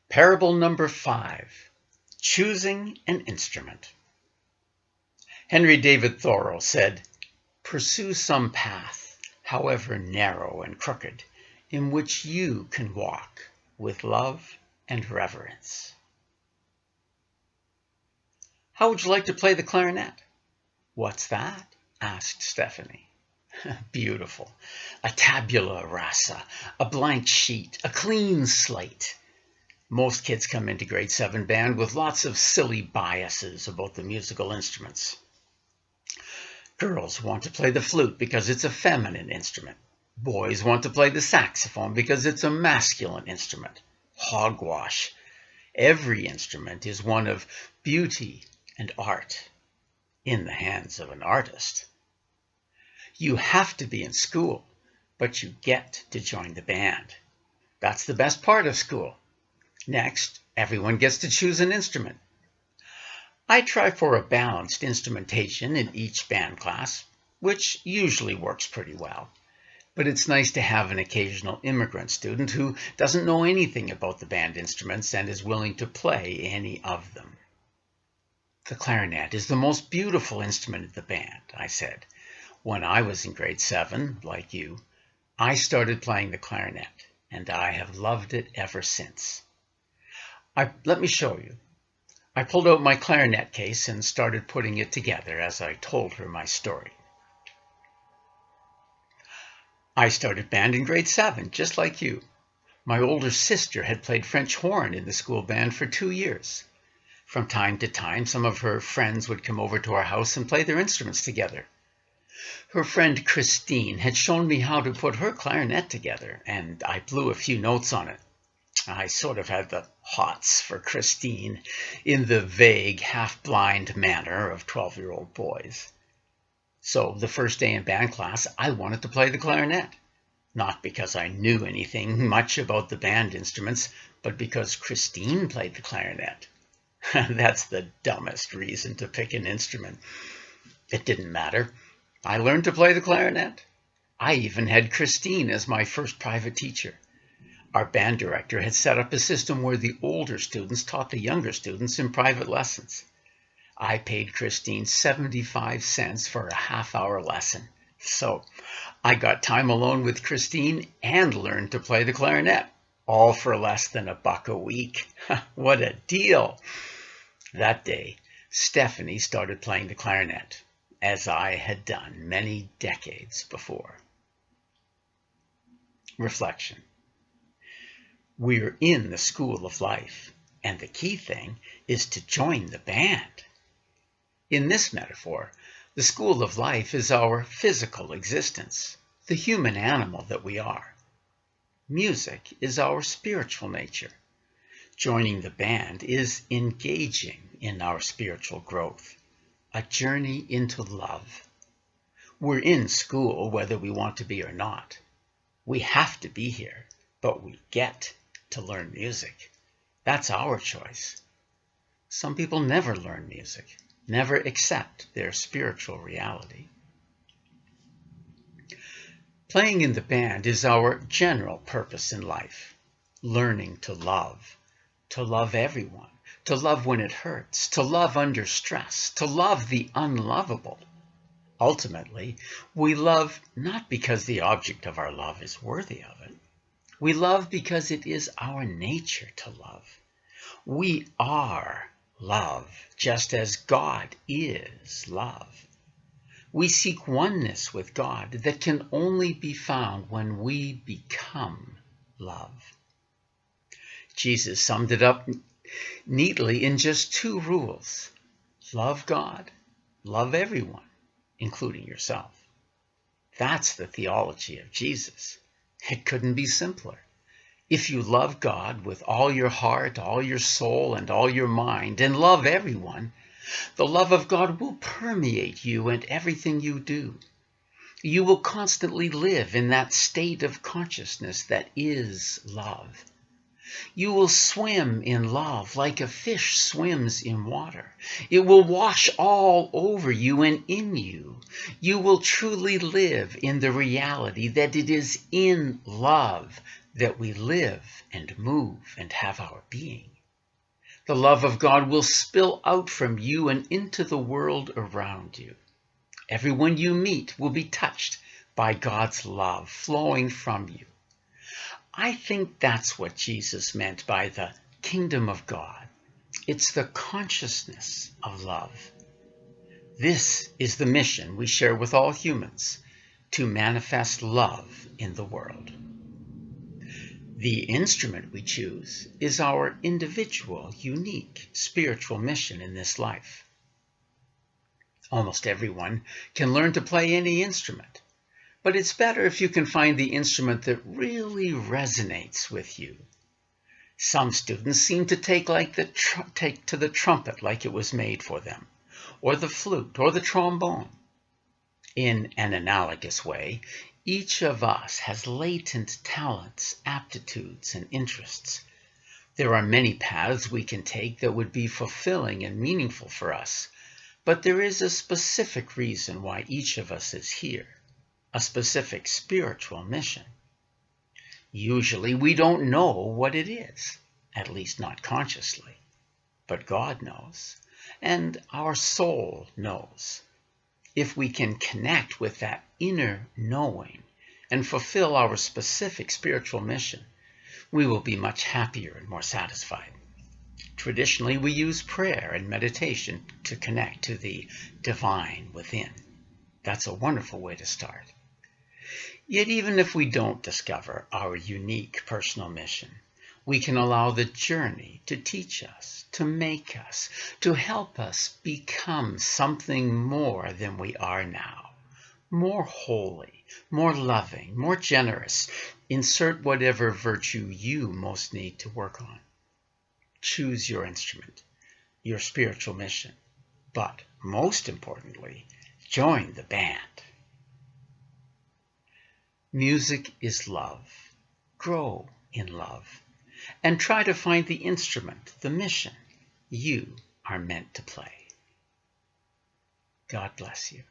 Parable number 5, Choosing an Instrument. Henry David Thoreau said, "Pursue some path, however narrow and crooked, in which you can walk with love and reverence." How would you like to play the clarinet? What's that? Asked Stephanie. Beautiful. A tabula rasa, a blank sheet, a clean slate. Most kids come into grade 7 band with lots of silly biases about the musical instruments. Girls want to play the flute because it's a feminine instrument. Boys want to play the saxophone because it's a masculine instrument. Hogwash. Every instrument is one of beauty and art in the hands of an artist. You have to be in school, but you get to join the band. That's the best part of school. Next, everyone gets to choose an instrument. I try for a balanced instrumentation in each band class, which usually works pretty well. But it's nice to have an occasional immigrant student who doesn't know anything about the band instruments and is willing to play any of them. The clarinet is the most beautiful instrument in the band, I said. When I was in grade 7, like you, I started playing the clarinet, and I have loved it ever since. Let me show you. I pulled out my clarinet case and started putting it together as I told her my story. I started band in grade 7, just like you. My older sister had played French horn in the school band for 2 years. From time to time, some of her friends would come over to our house and play their instruments together. Her friend Christine had shown me how to put her clarinet together, and I blew a few notes on it. I sort of had the hots for Christine in the vague, half-blind manner of 12-year-old boys. So the first day in band class, I wanted to play the clarinet. Not because I knew anything much about the band instruments, but because Christine played the clarinet. That's the dumbest reason to pick an instrument. It didn't matter. I learned to play the clarinet. I even had Christine as my first private teacher. Our band director had set up a system where the older students taught the younger students in private lessons. I paid Christine 75 cents for a half-hour lesson. So I got time alone with Christine and learned to play the clarinet, all for less than $1 a week. What a deal! That day, Stephanie started playing the clarinet, as I had done many decades before. Reflection. We're in the school of life, and the key thing is to join the band. In this metaphor, the school of life is our physical existence, the human animal that we are. Music is our spiritual nature. Joining the band is engaging in our spiritual growth, a journey into love. We're in school whether we want to be or not. We have to be here, but we get to learn music. That's our choice. Some people never learn music, never accept their spiritual reality. Playing in the band is our general purpose in life, learning to love everyone, to love when it hurts, to love under stress, to love the unlovable. Ultimately, we love not because the object of our love is worthy of it. We love because it is our nature to love. We are love, just as God is love. We seek oneness with God that can only be found when we become love. Jesus summed it up neatly in just 2 rules. Love God, love everyone, including yourself. That's the theology of Jesus. It couldn't be simpler. If you love God with all your heart, all your soul, and all your mind, and love everyone, the love of God will permeate you and everything you do. You will constantly live in that state of consciousness that is love. You will swim in love like a fish swims in water. It will wash all over you and in you. You will truly live in the reality that it is in love that we live and move and have our being. The love of God will spill out from you and into the world around you. Everyone you meet will be touched by God's love flowing from you. I think that's what Jesus meant by the kingdom of God. It's the consciousness of love. This is the mission we share with all humans, to manifest love in the world. The instrument we choose is our individual, unique spiritual mission in this life. Almost everyone can learn to play any instrument, but it's better if you can find the instrument that really resonates with you. Some students seem to take to the trumpet like it was made for them, or the flute, or the trombone. In an analogous way, each of us has latent talents, aptitudes, and interests. There are many paths we can take that would be fulfilling and meaningful for us, but there is a specific reason why each of us is here, a specific spiritual mission. Usually we don't know what it is, at least not consciously, but God knows, and our soul knows. If we can connect with that inner knowing and fulfill our specific spiritual mission, we will be much happier and more satisfied. Traditionally, we use prayer and meditation to connect to the divine within. That's a wonderful way to start. Yet even if we don't discover our unique personal mission, we can allow the journey to teach us, to make us, to help us become something more than we are now. More holy, more loving, more generous. Insert whatever virtue you most need to work on. Choose your instrument, your spiritual mission. But most importantly, join the band. Music is love. Grow in love. And try to find the instrument, the mission you are meant to play. God bless you.